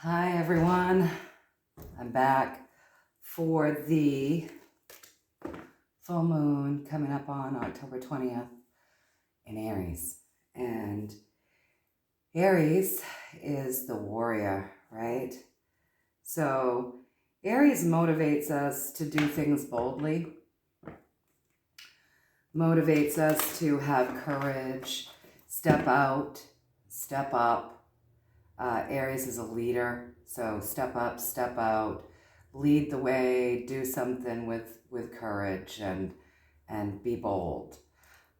Hi everyone, I'm back for the full moon coming up on October 20th in Aries. And Aries is the warrior, right? So Aries motivates us to do things boldly, motivates us to have courage, step out, step up. Aries is a leader, so step up, step out, lead the way, do something with courage and be bold.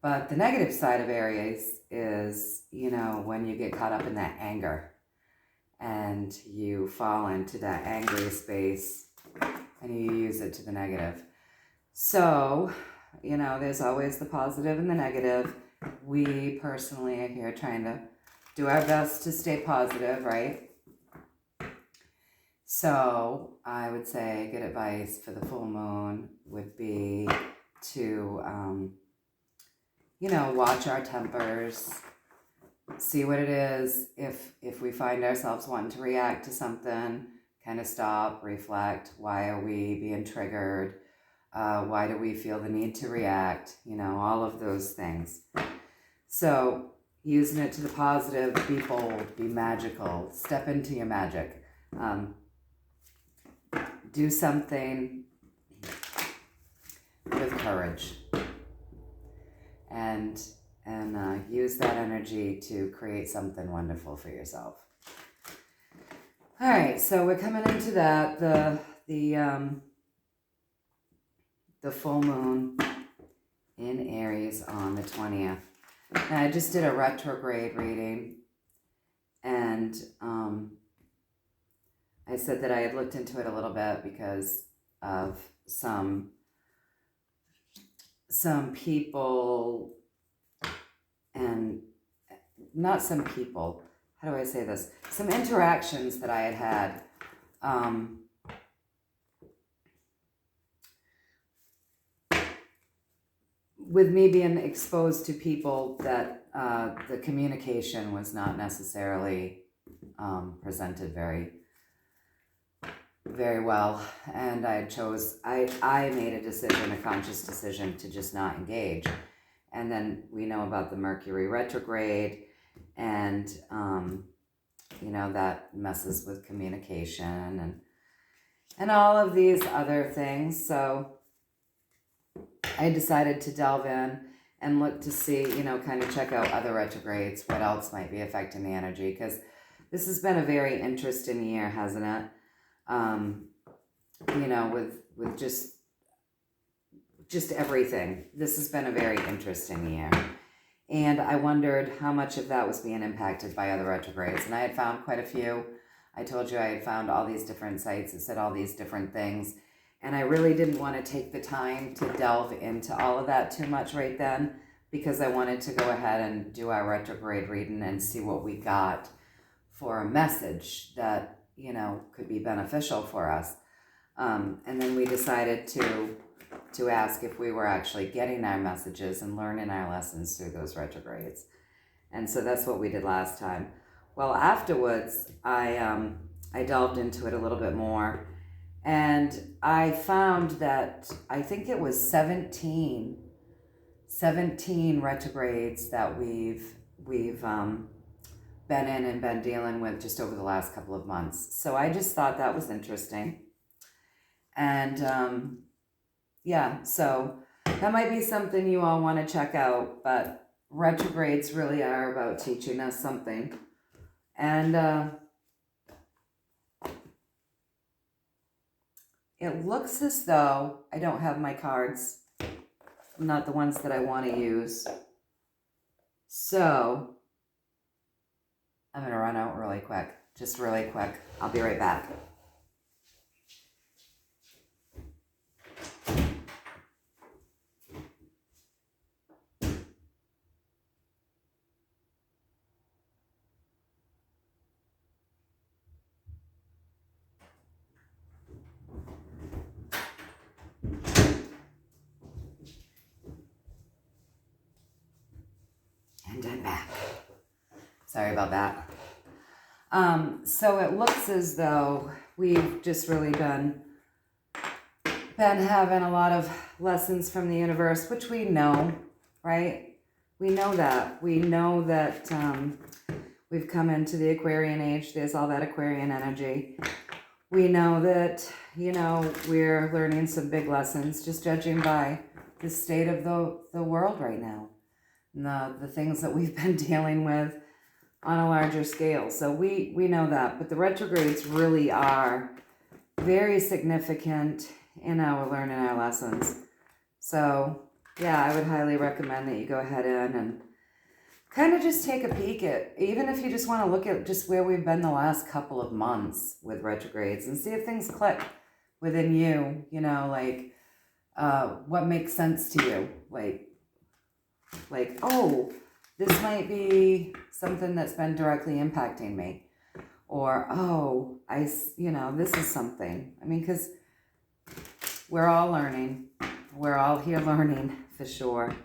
But the negative side of Aries is, when you get caught up in that anger and you fall into that angry space and you use it to the negative. So, there's always the positive and the negative. We personally are here trying to do our best to stay positive, right? So I would say good advice for the full moon would be to, watch our tempers, see what it is. If we find ourselves wanting to react to something, kind of stop, reflect. Why are we being triggered? Why do we feel the need to react? All of those things. So using it to the positive, be bold, be magical, step into your magic. Do something with courage and use that energy to create something wonderful for yourself. All right, so we're coming into that, the full moon in Aries on the 20th. Now, I just did a retrograde reading, and I said that I had looked into it a little bit because of some people, and not some people, how do I say this? Some interactions that I had with me being exposed to people that the communication was not necessarily presented very well, and I made a decision, a conscious decision, to just not engage. And then we know about the Mercury retrograde, and that messes with communication and all of these other things. So I decided to delve in and look to see, kind of check out other retrogrades, what else might be affecting the energy, because this has been a very interesting year, hasn't it? With just everything. This has been a very interesting year. And I wondered how much of that was being impacted by other retrogrades. And I had found quite a few. I told you I had found all these different sites that said all these different things. And I really didn't want to take the time to delve into all of that too much right then, because I wanted to go ahead and do our retrograde reading and see what we got for a message that, could be beneficial for us. And then we decided to ask if we were actually getting our messages and learning our lessons through those retrogrades. And so that's what we did last time. Well, afterwards, I delved into it a little bit more, and I found that I think it was 17 retrogrades that we've been in and been dealing with just over the last couple of months. So I just thought that was interesting. And so that might be something you all want to check out, but retrogrades really are about teaching us something. And it looks as though I don't have my cards, not the ones that I want to use. So I'm going to run out really quick, just really quick. I'll be right back. And I'm back. Sorry about that. So it looks as though we've just really been having a lot of lessons from the universe, which we know, right? We know that. We know that we've come into the Aquarian age. There's all that Aquarian energy. We know that, we're learning some big lessons, just judging by the state of the world right now. And the things that we've been dealing with on a larger scale. So we know that. But the retrogrades really are very significant in our learning our lessons. So yeah, I would highly recommend that you go ahead and kind of just take a peek at, even if you just want to look at just where we've been the last couple of months with retrogrades and see if things click within you, what makes sense to you. Like, oh, this might be something that's been directly impacting me. Or, oh, this is something. I mean, because we're all learning. We're all here learning for sure.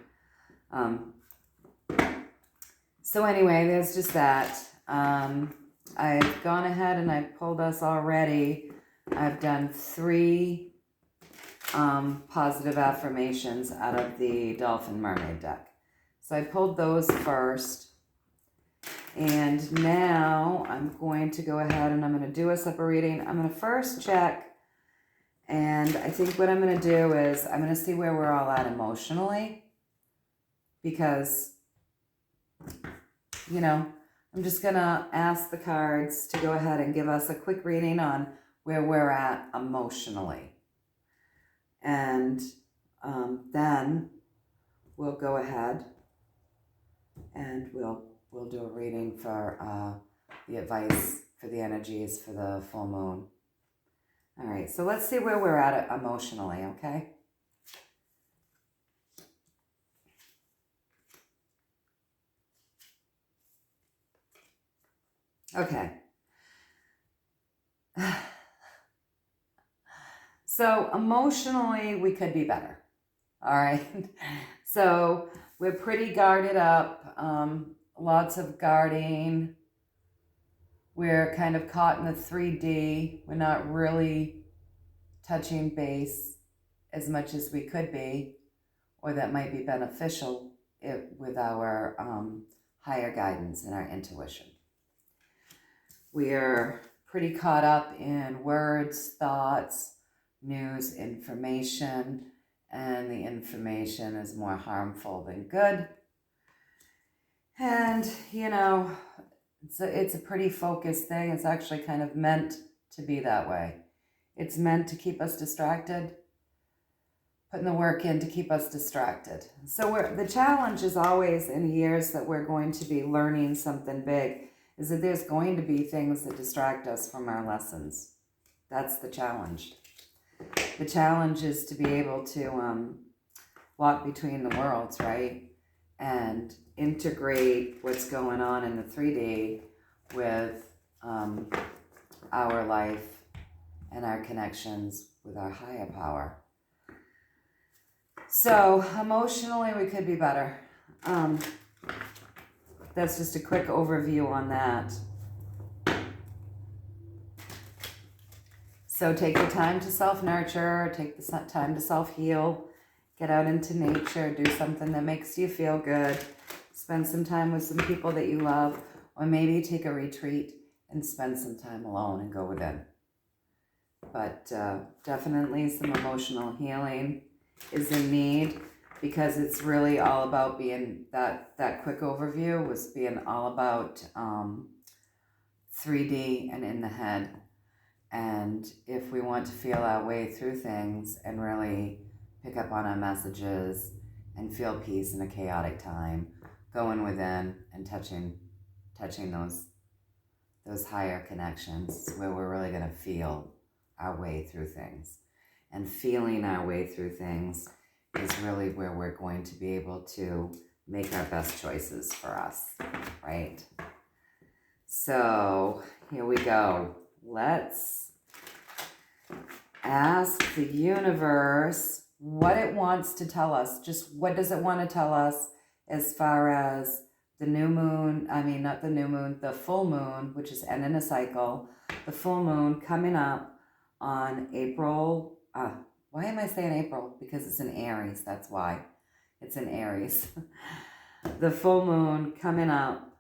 So anyway, there's just that. I've gone ahead and I've pulled us already. I've done 3 positive affirmations out of the Dolphin Mermaid deck. So I pulled those first. And now I'm going to go ahead and I'm going to do us up a reading. I'm going to first check. And I think what I'm going to do is I'm going to see where we're all at emotionally. Because, I'm just going to ask the cards to go ahead and give us a quick reading on where we're at emotionally. And then we'll go ahead and we'll do a reading for the advice for the energies for the full moon. All right, so let's see where we're at emotionally, okay? Okay. So emotionally, we could be better. All right. So we're pretty guarded up. Lots of guarding. We're kind of caught in the 3D. We're not really touching base as much as we could be, or that might be beneficial with our higher guidance and our intuition. We are pretty caught up in words, thoughts, news, information, and the information is more harmful than good. And, it's a pretty focused thing. It's actually kind of meant to be that way. It's meant to keep us distracted, putting the work in to keep us distracted. So the challenge is always in years that we're going to be learning something big is that there's going to be things that distract us from our lessons. That's the challenge. The challenge is to be able to walk between the worlds, right? And integrate what's going on in the 3D with our life and our connections with our higher power. So emotionally, we could be better. That's just a quick overview on that. So take the time to self-nurture, take the time to self-heal, get out into nature, do something that makes you feel good, spend some time with some people that you love, or maybe take a retreat and spend some time alone and go within. But definitely some emotional healing is in need, because it's really all about being, that quick overview was being all about 3D and in the head. And if we want to feel our way through things and really pick up on our messages and feel peace in a chaotic time, going within and touching those higher connections where we're really going to feel our way through things. And feeling our way through things is really where we're going to be able to make our best choices for us, right? So here we go. Let's ask the universe what it wants to tell us. Just what does it want to tell us as far as the new moon, I mean, not the new moon, the full moon, which is ending a cycle, the full moon coming up on April, why am I saying April? Because it's in Aries, that's why. It's in Aries. The full moon coming up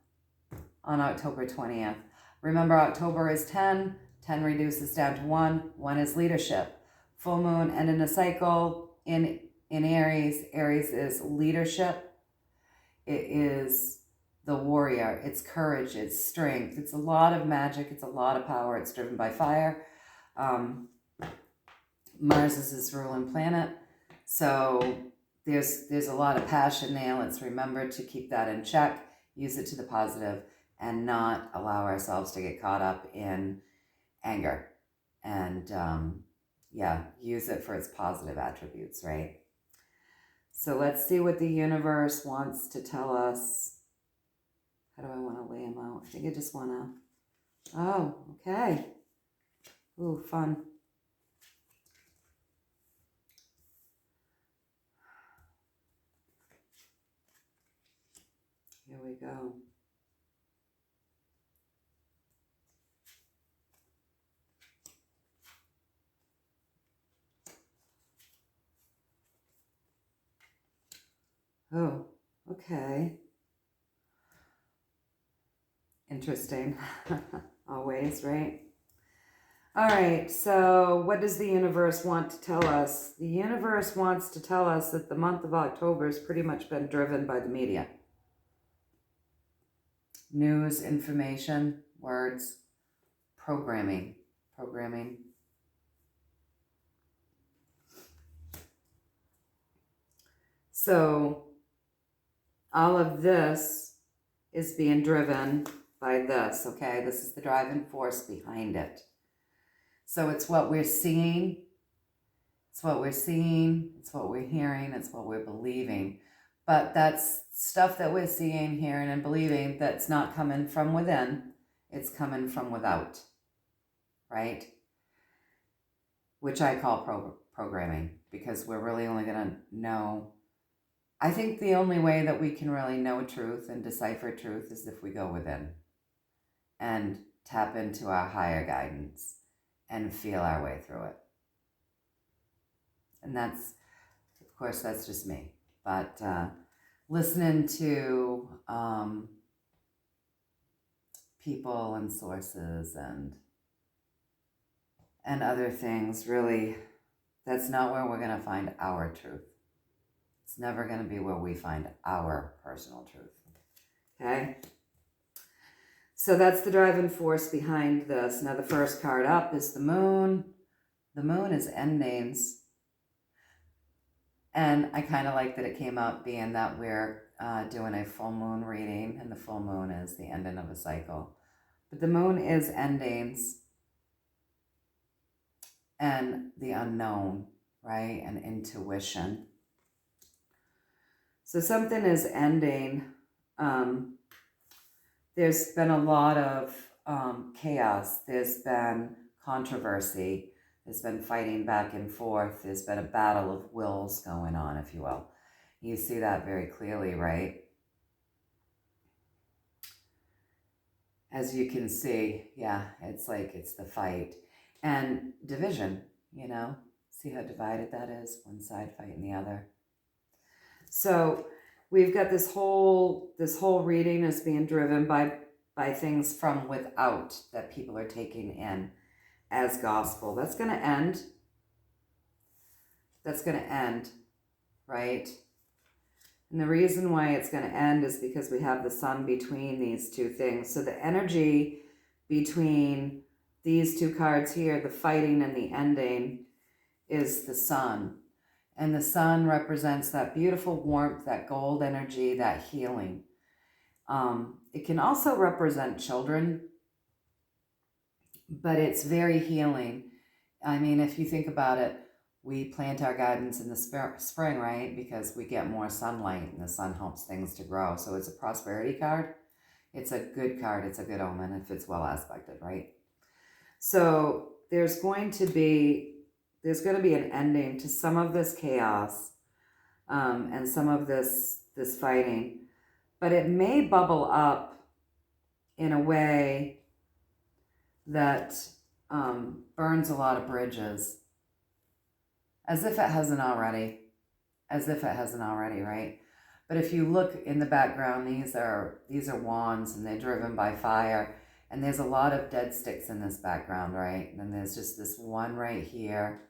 on October 20th. Remember, October is 10, 10 reduces down to 1, 1 is leadership. Full moon ending a cycle in Aries. Aries is leadership. It is the warrior. It's courage. It's strength. It's a lot of magic. It's a lot of power. It's driven by fire. Mars is his ruling planet. So there's a lot of passion there. Let's remember to keep that in check. Use it to the positive and not allow ourselves to get caught up in anger. And use it for its positive attributes, right? So let's see what the universe wants to tell us. How do I want to lay them out? I think I just want to... Oh, okay. Ooh, fun. Here we go. Oh, okay. Interesting. Always, right? All right, so what does the universe want to tell us? The universe wants to tell us that the month of October has pretty much been driven by the media. News, information, words, programming. So all of this is being driven by this, okay? This is the driving force behind it. So it's what we're seeing, it's what we're hearing, it's what we're believing. But that's stuff that we're seeing, hearing, and believing that's not coming from within, it's coming from without, right? Which I call programming, because we're really only going to know. I think the only way that we can really know truth and decipher truth is if we go within and tap into our higher guidance and feel our way through it. And that's, of course, that's just me. But listening to people and sources and other things, really, that's not where we're going to find our truth. It's never going to be where we find our personal truth. Okay? So that's the driving force behind this. Now the first card up is the moon. The moon is endings. And I kind of like that it came out being that we're doing a full moon reading, and the full moon is the ending of a cycle. But the moon is endings and the unknown, right? And intuition. So something is ending. There's been a lot of chaos. There's been controversy. There's been fighting back and forth. There's been a battle of wills going on, if you will. You see that very clearly, right? As you can see, yeah, it's like it's the fight. And division, you know? See how divided that is? One side fighting the other. So we've got this whole reading is being driven by things from without that people are taking in as gospel. That's going to end. That's going to end, right? And the reason why it's going to end is because we have the sun between these two things. So the energy between these two cards here, the fighting and the ending, is the sun. And the sun represents that beautiful warmth, that gold energy, that healing. It can also represent children, but it's very healing. I mean, if you think about it, we plant our gardens in the spring, right? Because we get more sunlight and the sun helps things to grow. So it's a prosperity card. It's a good card. It's a good omen if it's well aspected, right? So there's going to be an ending to some of this chaos and some of this fighting. but it may bubble up in a way that burns a lot of bridges, as if it hasn't already, right? But if you look in the background, these are wands, and they're driven by fire, and there's a lot of dead sticks in this background, right? And then there's just this one right here.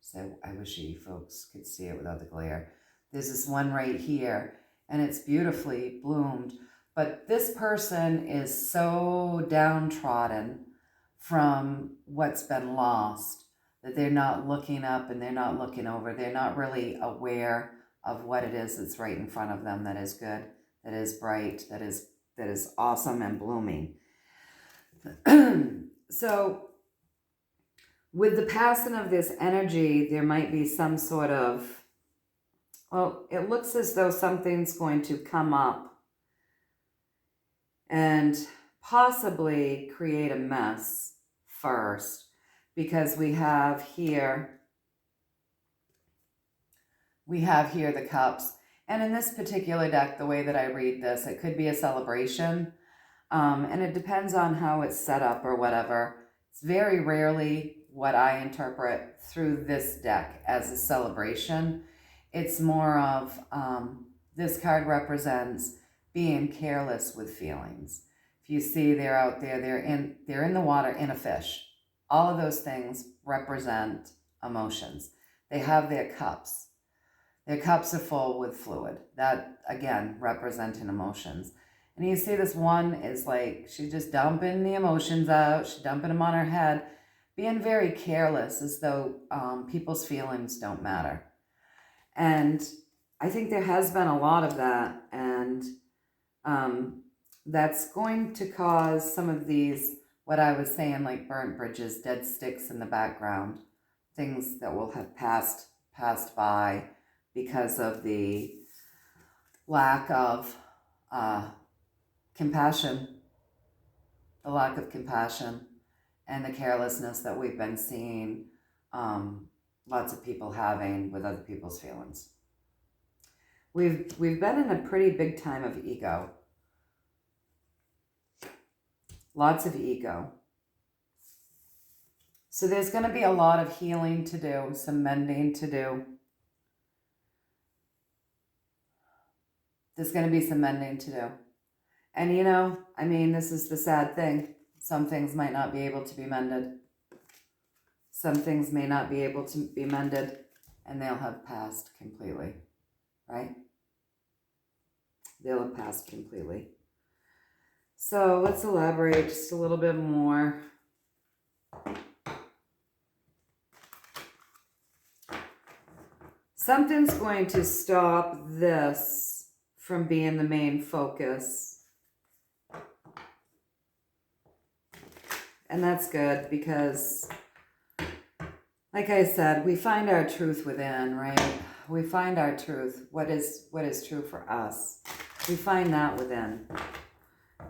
So I wish you folks could see it without the glare. There's this one right here, and it's beautifully bloomed. But this person is so downtrodden from what's been lost that they're not looking up and they're not looking over. They're not really aware of what it is that's right in front of them that is good, that is bright, that is awesome and blooming. So with the passing of this energy, there might be some sort of, well, it looks as though something's going to come up and possibly create a mess first, because we have here the cups. And in this particular deck, the way that I read this, it could be a celebration. And it depends on how it's set up or whatever. It's very rarely what I interpret through this deck as a celebration. It's more of, this card represents being careless with feelings. If you see, they're out there, they're in the water in a fish. All of those things represent emotions. They have their cups. Their cups are full with fluid. That, again, representing emotions. And you see this one is like, she's just dumping the emotions out. She's dumping them on her head, being very careless, as though people's feelings don't matter. And I think there has been a lot of that. And that's going to cause some of these, what I was saying, like burnt bridges, dead sticks in the background, things that will have passed by because of the lack of compassion, and the carelessness that we've been seeing lots of people having with other people's feelings. We've been in a pretty big time of ego. Lots of ego. So there's going to be a lot of healing to do, some mending to do. There's going to be some mending to do. And you know, I mean, this is the sad thing. Some things might not be able to be mended. Some things may not be able to be mended, and they'll have passed completely, right? They'll have passed completely. So let's elaborate just a little bit more. Something's going to stop this from being the main focus. And that's good, because, like I said, we find our truth within, right? We find our truth. What is true for us? We find that within.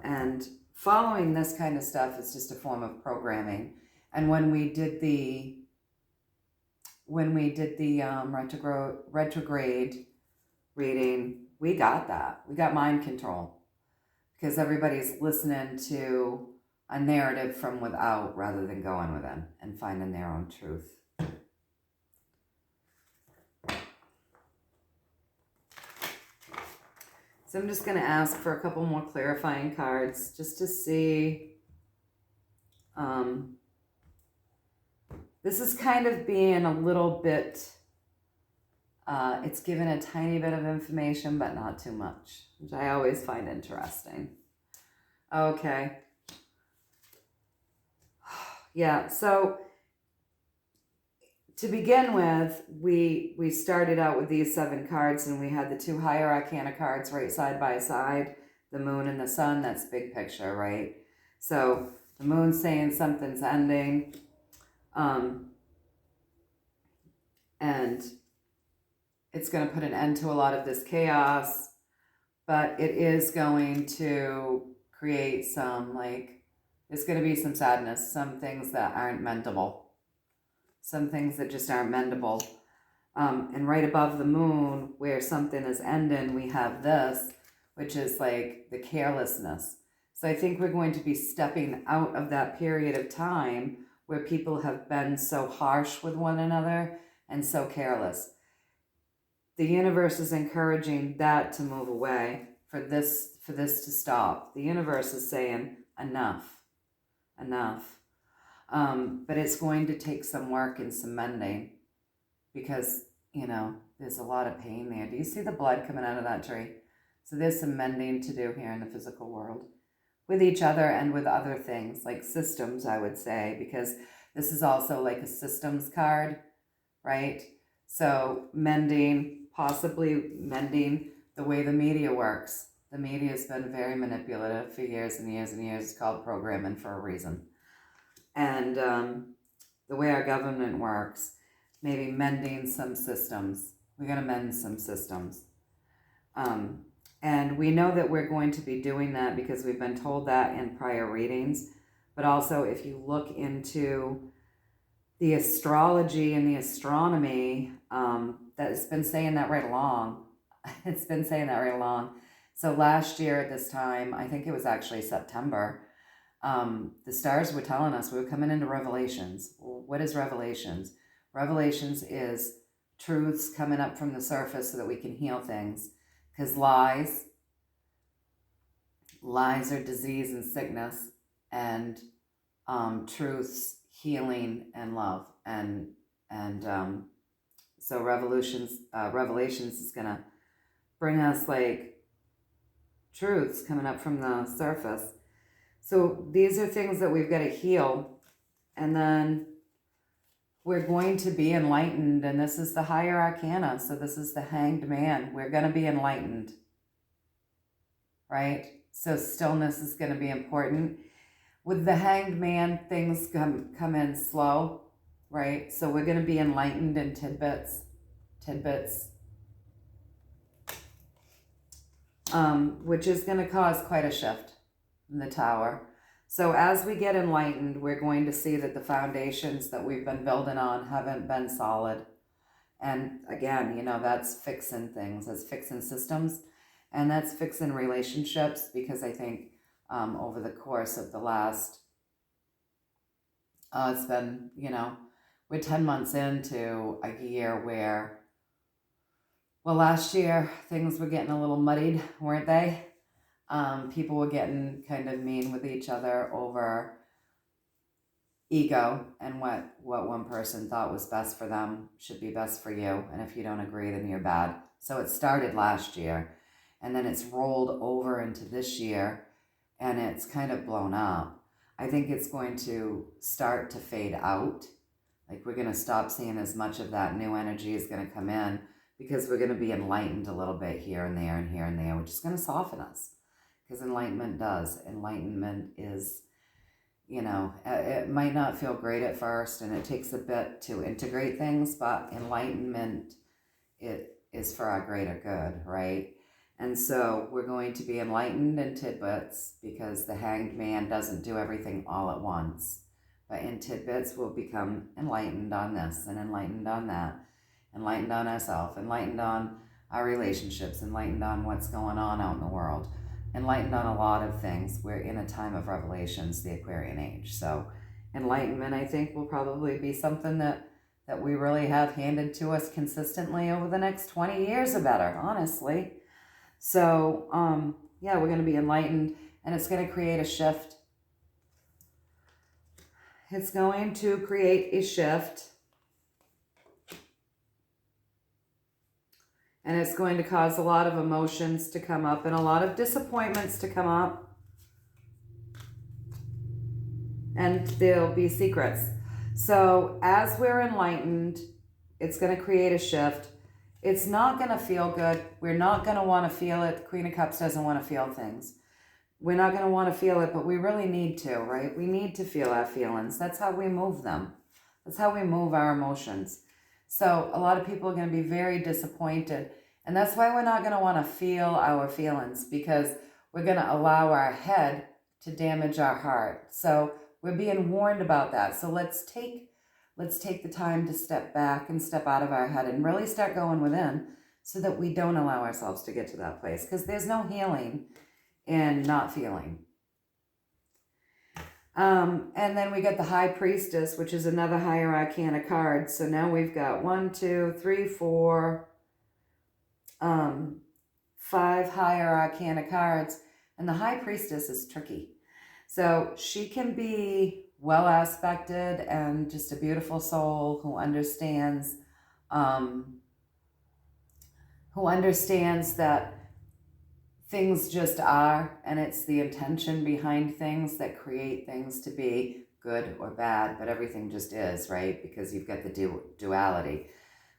And following this kind of stuff is just a form of programming. And when we did the retrograde reading, we got that. We got mind control, because everybody's listening to a narrative from without rather than going within and finding their own truth. So I'm just going to ask for a couple more clarifying cards just to see. This is kind of being a little bit, it's given a tiny bit of information, but not too much, which I always find interesting. Okay. Yeah, so to begin with, we started out with these 7 cards, and we had the 2 higher arcana cards right side by side, the moon and the sun. That's big picture, right? So the moon's saying something's ending, and it's going to put an end to a lot of this chaos, but it is going to create some, like, there's going to be some sadness, some things that aren't mendable. Some things that just aren't mendable. And right above the moon, where something is ending, we have this, which is like the carelessness. So I think we're going to be stepping out of that period of time where people have been so harsh with one another and so careless. The universe is encouraging that to move away, for this to stop. The universe is saying enough, enough. But it's going to take some work and some mending, because, there's a lot of pain there. Do you see the blood coming out of that tree? So there's some mending to do here in the physical world with each other and with other things, like systems, I would say, because this is also like a systems card, right? So possibly mending the way the media works. The media has been very manipulative for years and years and years. It's called programming for a reason. And the way our government works, maybe mending some systems. We're going to mend some systems. And we know that we're going to be doing that because we've been told that in prior readings. But also, if you look into the astrology and the astronomy, that's been saying that right along. It's been saying that right along. So last year at this time, I think it was actually September, the stars were telling us we were coming into Revelations. What is Revelations? Revelations is truths coming up from the surface so that we can heal things. Because lies are disease and sickness, and truths, healing, and love. And so Revelations is going to bring us like truths coming up from the surface. So these are things that we've got to heal, and then we're going to be enlightened, and this is the higher arcana, so this is the Hanged Man. We're going to be enlightened, right? So stillness is going to be important. With the Hanged Man, things come in slow, right? So we're going to be enlightened in tidbits, which is going to cause quite a shift in the Tower. So as we get enlightened, we're going to see that the foundations that we've been building on haven't been solid. And again, that's fixing things, that's fixing systems, and that's fixing relationships, because I think over the course of the last, it's been, we're 10 months into a year where, well, last year things were getting a little muddied, weren't they? People were getting kind of mean with each other over ego and what one person thought was best for them should be best for you. And if you don't agree, then you're bad. So it started last year, and then it's rolled over into this year, and it's kind of blown up. I think it's going to start to fade out. Like, we're going to stop seeing as much of that new energy is going to come in, because we're going to be enlightened a little bit here and there and here and there, which is going to soften us. Because enlightenment is, it might not feel great at first, and it takes a bit to integrate things, but enlightenment, it is for our greater good, right? And so we're going to be enlightened in tidbits, because the Hanged Man doesn't do everything all at once. But in tidbits, we'll become enlightened on this and enlightened on that, enlightened on ourselves, enlightened on our relationships, enlightened on what's going on out in the world, enlightened on a lot of things. We're in a time of revelations, the Aquarian age. So enlightenment, I think, will probably be something that we really have handed to us consistently over the next 20 years or better, honestly. So, we're going to be enlightened, and it's going to create a shift. It's going to create a shift. And it's going to cause a lot of emotions to come up and a lot of disappointments to come up. And there'll be secrets. So as we're enlightened, it's going to create a shift. It's not going to feel good. We're not going to want to feel it. The Queen of Cups doesn't want to feel things. We're not going to want to feel it, but we really need to, right? We need to feel our feelings. That's how we move them. That's how we move our emotions. So a lot of people are going to be very disappointed. And that's why we're not going to want to feel our feelings, because we're going to allow our head to damage our heart. So we're being warned about that. So let's take the time to step back and step out of our head and really start going within, so that we don't allow ourselves to get to that place, because there's no healing in not feeling. And then we got the High Priestess, which is another higher arcana card. So now we've got 1, 2, 3, 4, 5 higher arcana cards. And the High Priestess is tricky. So she can be well aspected and just a beautiful soul who understands that things just are, and it's the intention behind things that create things to be good or bad, but everything just is, right? Because you've got the duality.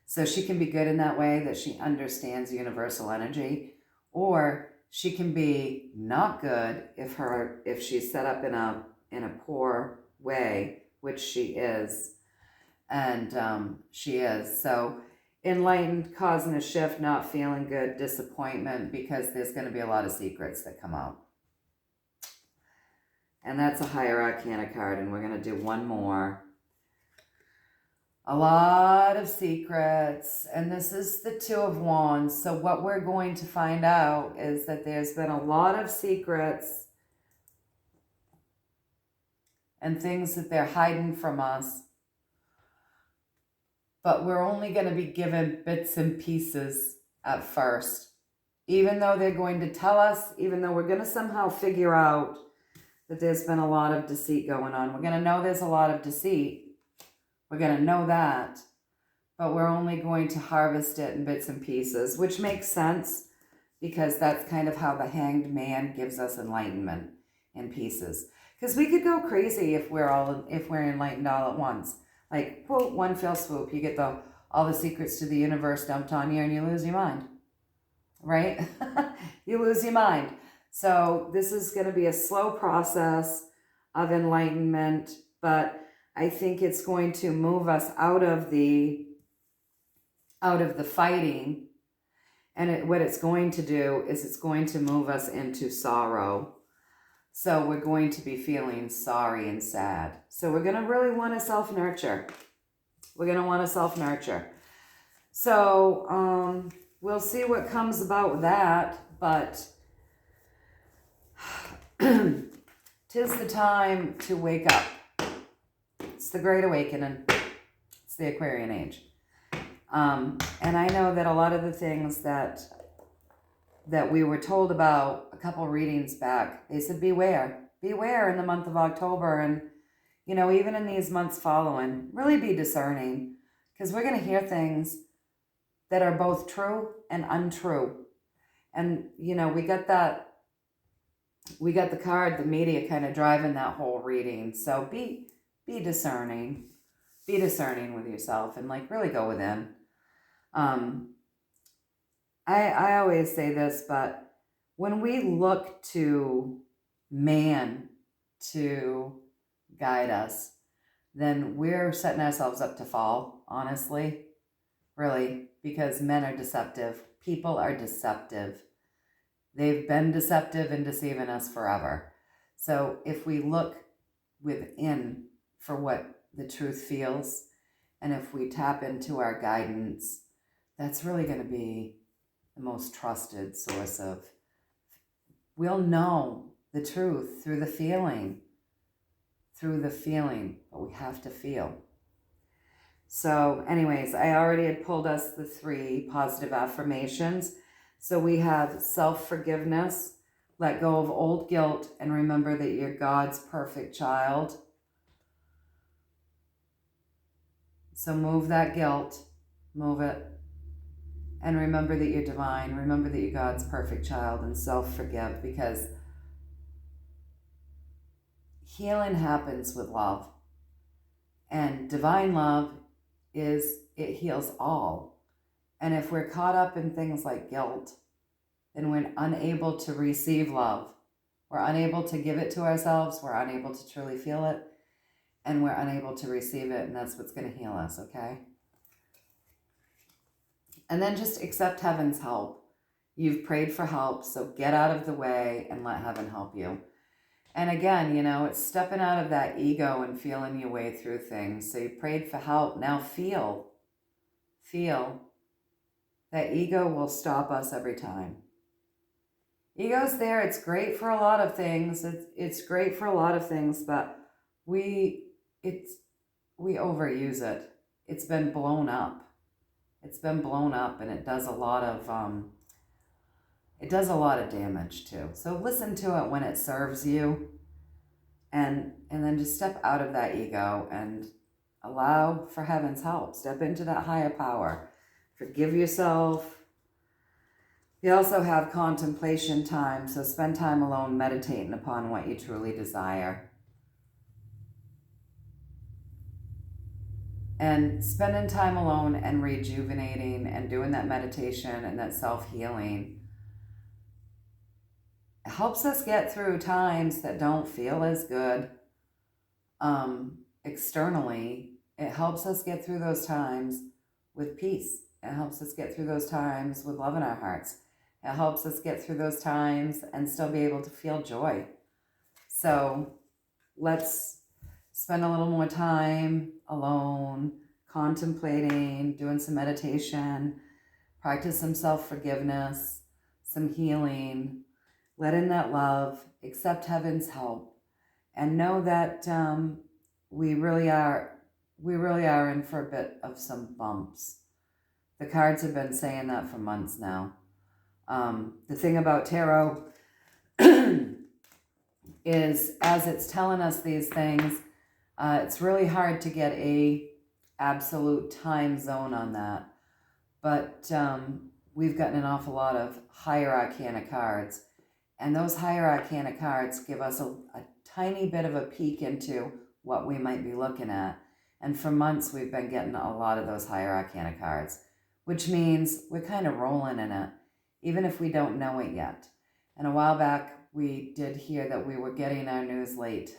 So she can be good in that way, that she understands universal energy, or she can be not good if she's set up in a poor way, which she is, and she is. So enlightened, causing a shift, not feeling good, disappointment, because there's going to be a lot of secrets that come out. And that's a higher arcana card, and we're going to do one more. A lot of secrets, and this is the Two of Wands. So what we're going to find out is that there's been a lot of secrets and things that they're hiding from us, but we're only going to be given bits and pieces at first. Even though they're going to tell us, even though we're going to somehow figure out that there's been a lot of deceit going on. We're going to know there's a lot of deceit. We're going to know that, but we're only going to harvest it in bits and pieces, which makes sense because that's kind of how the Hanged Man gives us enlightenment in pieces. Because we could go crazy if we're enlightened all at once. Like, quote, one fell swoop, you get all the secrets to the universe dumped on you and you lose your mind, right? You lose your mind. So this is going to be a slow process of enlightenment, but I think it's going to move us out of the fighting. And what it's going to do is it's going to move us into sorrow. So we're going to be feeling sorry and sad. So we're going to really want to self-nurture. We're going to want to self-nurture. So we'll see what comes about with that. But 'tis the time to wake up. It's the Great Awakening. It's the Aquarian age. And I know that a lot of the things that we were told about a couple readings back, they said beware in the month of October, and even in these months following, really be discerning, because we're going to hear things that are both true and untrue. And we got the card, the media kind of driving that whole reading. So be discerning with yourself, and really go within. I always say this, but when we look to man to guide us, then we're setting ourselves up to fall, honestly, really, because men are deceptive. People are deceptive. They've been deceptive and deceiving us forever. So if we look within for what the truth feels, and if we tap into our guidance, that's really going to be the most trusted source of, we'll know the truth through the feeling, but we have to feel. So anyways, I already had pulled us the 3 positive affirmations. So we have self-forgiveness, let go of old guilt, and remember that you're God's perfect child. So move that guilt, move it. And remember that you're divine. Remember that you're God's perfect child, and self-forgive, because healing happens with love. And divine love it heals all. And if we're caught up in things like guilt, then we're unable to receive love. We're unable to give it to ourselves. We're unable to truly feel it. And we're unable to receive it. And that's what's going to heal us, okay? And then just accept heaven's help. You've prayed for help, so get out of the way and let heaven help you. And again, it's stepping out of that ego and feeling your way through things. So you prayed for help. Now feel. that ego will stop us every time. Ego's there. It's great for a lot of things. It's great for a lot of things, but we overuse it. It's been blown up. It's been blown up, and it does a lot of damage too. So listen to it when it serves you, and then just step out of that ego and allow for heaven's help. Step into that higher power. Forgive yourself. You also have contemplation time, so spend time alone meditating upon what you truly desire. And spending time alone and rejuvenating and doing that meditation and that self-healing helps us get through times that don't feel as good externally. It helps us get through those times with peace. It helps us get through those times with love in our hearts. It helps us get through those times and still be able to feel joy. So let's spend a little more time alone, contemplating, doing some meditation, practice some self-forgiveness, some healing, let in that love, accept heaven's help, and know that we really are in for a bit of some bumps. The cards have been saying that for months now. The thing about tarot is, as it's telling us these things, it's really hard to get a absolute time zone on that. But we've gotten an awful lot of higher arcana cards. And those higher arcana cards give us a tiny bit of a peek into what we might be looking at. And for months, we've been getting a lot of those higher arcana cards, which means we're kind of rolling in it, even if we don't know it yet. And a while back, we did hear that we were getting our news late,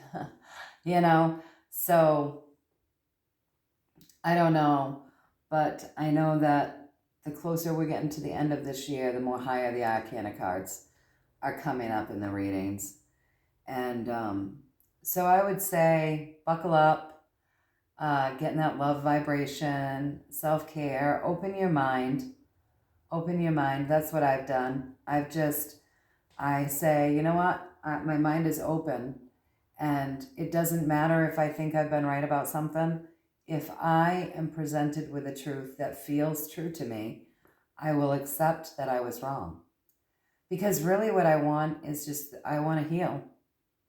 So I don't know, but I know that the closer we're getting to the end of this year, the more higher the arcana cards are coming up in the readings. And so I would say buckle up, get in that love vibration, self-care, open your mind. That's what I've done. I say, you know what? My mind is open, and it doesn't matter if I think I've been right about something. If I am presented with a truth that feels true to me, I will accept that I was wrong. Because really what I want is just, I want to heal.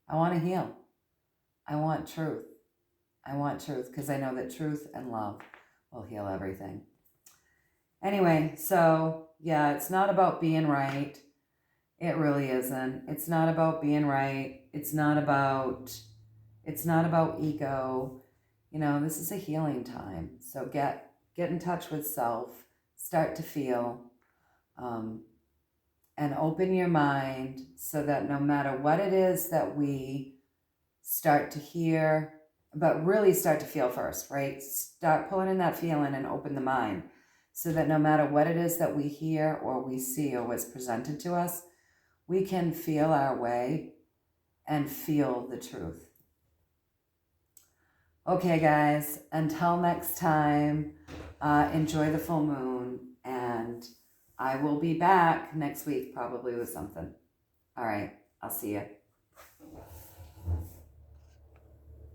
I want truth. I want truth because I know that truth and love will heal everything. Anyway, so yeah, it's not about being right. It really isn't. It's not about being right. It's not about ego. This is a healing time. So get in touch with self, start to feel, and open your mind so that no matter what it is that we start to hear, but really start to feel first, right? Start pulling in that feeling and open the mind so that no matter what it is that we hear or we see or what's presented to us, we can feel our way and feel the truth. Okay, guys, until next time, enjoy the full moon, and I will be back next week probably with something. All right, I'll see you.